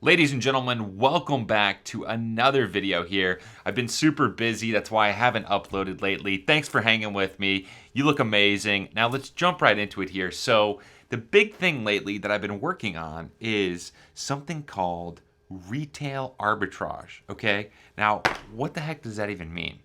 Ladies and gentlemen, welcome back to another video here. I've been super busy, that's why I haven't uploaded lately. Thanks for hanging with me. You look amazing. Now let's jump right into it here. So the big thing lately that I've been working on is something called retail arbitrage, okay? Now, what the heck does that even mean?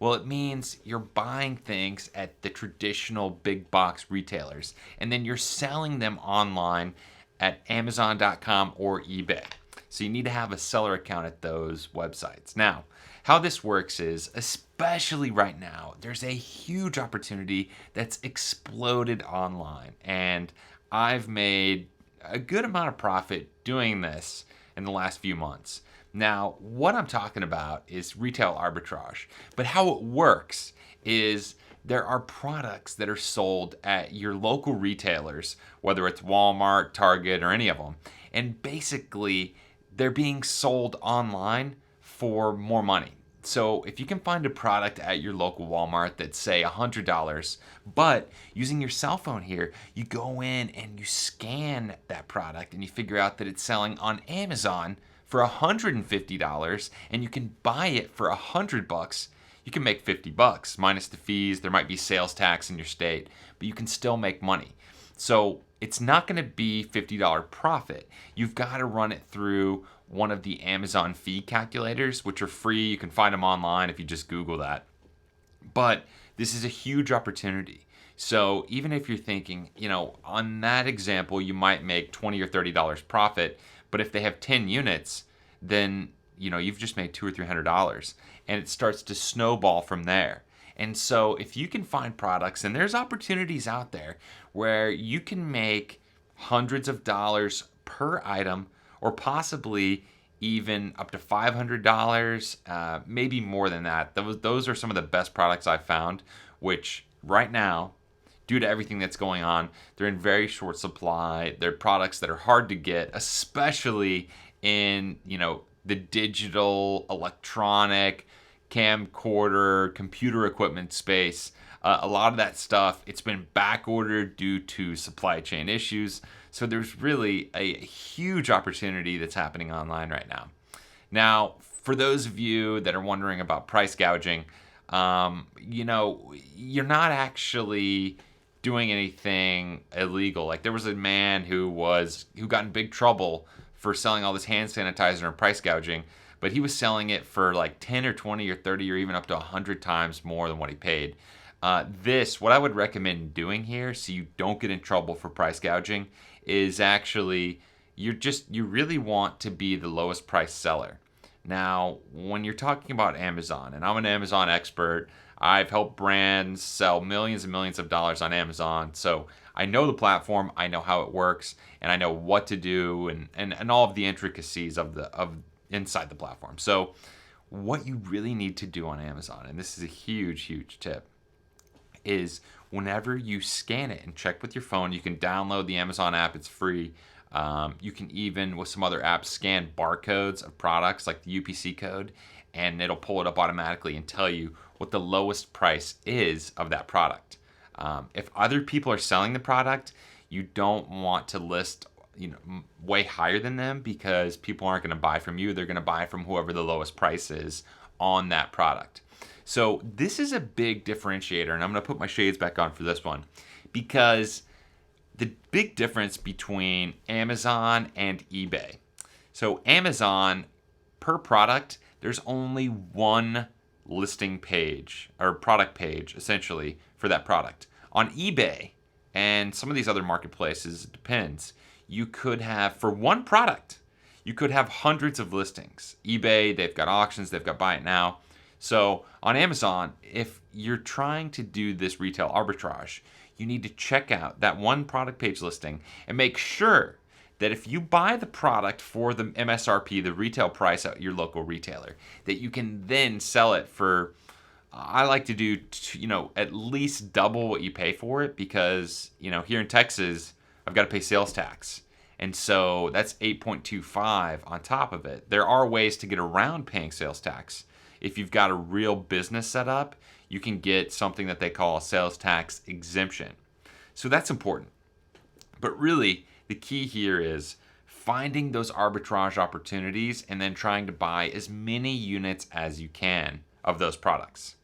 Well, it means you're buying things at the traditional big box retailers, and then you're selling them online at Amazon.com or eBay. So you need to have a seller account at those websites. Now, how this works is, especially right now, there's a huge opportunity that's exploded online, and I've made a good amount of profit doing this in the last few months. Now, what I'm talking about is retail arbitrage, but how it works is there are products that are sold at your local retailers, whether it's Walmart, Target, or any of them, and basically they're being sold online for more money. So if you can find a product at your local Walmart that's say $100, but using your cell phone here, you go in and you scan that product and you figure out that it's selling on Amazon for $150 and you can buy it for $100, you can make $50 minus the fees. There might be sales tax in your state, but you can still make money. So it's not going to be $50 profit. You've got to run it through one of the Amazon fee calculators, which are free. You can find them online if you just Google that. But this is a huge opportunity. So even if you're thinking, on that example, you might make $20 or $30 profit, but if they have 10 units, then you've just made $200 or $300, and it starts to snowball from there. And so if you can find products, and there's opportunities out there where you can make hundreds of dollars per item, or possibly even up to $500, maybe more than that. Those are some of the best products I've found, which right now, due to everything that's going on, they're in very short supply. They're products that are hard to get, especially in, the digital, electronic, camcorder, computer equipment space. A lot of that stuff, it's been back ordered due to supply chain issues. So there's really a huge opportunity that's happening online right now. Now, for those of you that are wondering about price gouging, you're not actually doing anything illegal. Like there was a man who got in big trouble for selling all this hand sanitizer and price gouging, but he was selling it for like 10 or 20 or 30 or even up to 100 times more than what he paid. What I would recommend doing here so you don't get in trouble for price gouging is actually you really want to be the lowest price seller. Now, when you're talking about Amazon, and I'm an Amazon expert, I've helped brands sell millions and millions of dollars on Amazon. So I know the platform, I know how it works, and I know what to do and all of the intricacies of inside the platform. So what you really need to do on Amazon, and this is a huge, huge tip, is whenever you scan it and check with your phone, you can download the Amazon app, it's free. You can even, with some other apps, scan barcodes of products like the UPC code, and it'll pull it up automatically and tell you what the lowest price is of that product. If other people are selling the product, you don't want to list way higher than them, because people aren't going to buy from you. They're going to buy from whoever the lowest price is on that product. So this is a big differentiator, and I'm going to put my shades back on for this one, because the big difference between Amazon and eBay. So Amazon, per product, there's only one listing page or product page essentially for that product. On eBay and some of these other marketplaces, it depends. You could have, for one product, you could have hundreds of listings. eBay, they've got auctions, they've got buy it now. So on Amazon, if you're trying to do this retail arbitrage, you need to check out that one product page listing and make sure that if you buy the product for the MSRP, the retail price at your local retailer, that you can then sell it for, I like to do, at least double what you pay for it, because, here in Texas, I've got to pay sales tax. And so that's 8.25 on top of it. There are ways to get around paying sales tax. If you've got a real business set up, you can get something that they call a sales tax exemption. So that's important. But really, the key here is finding those arbitrage opportunities and then trying to buy as many units as you can of those products.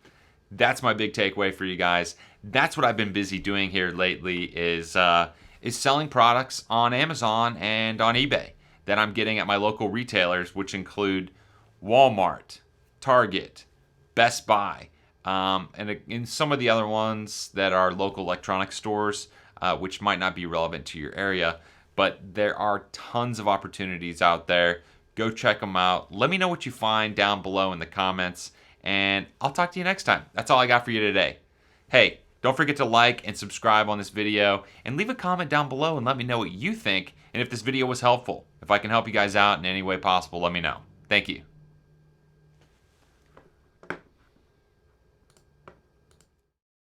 That's my big takeaway for you guys. That's what I've been busy doing here lately is selling products on Amazon and on eBay that I'm getting at my local retailers, which include Walmart, Target, Best Buy, and in some of the other ones that are local electronics stores, which might not be relevant to your area. But there are tons of opportunities out there. Go check them out. Let me know what you find down below in the comments, and I'll talk to you next time. That's all I got for you today. Hey, don't forget to like and subscribe on this video, and leave a comment down below and let me know what you think and if this video was helpful. If I can help you guys out in any way possible, let me know. Thank you.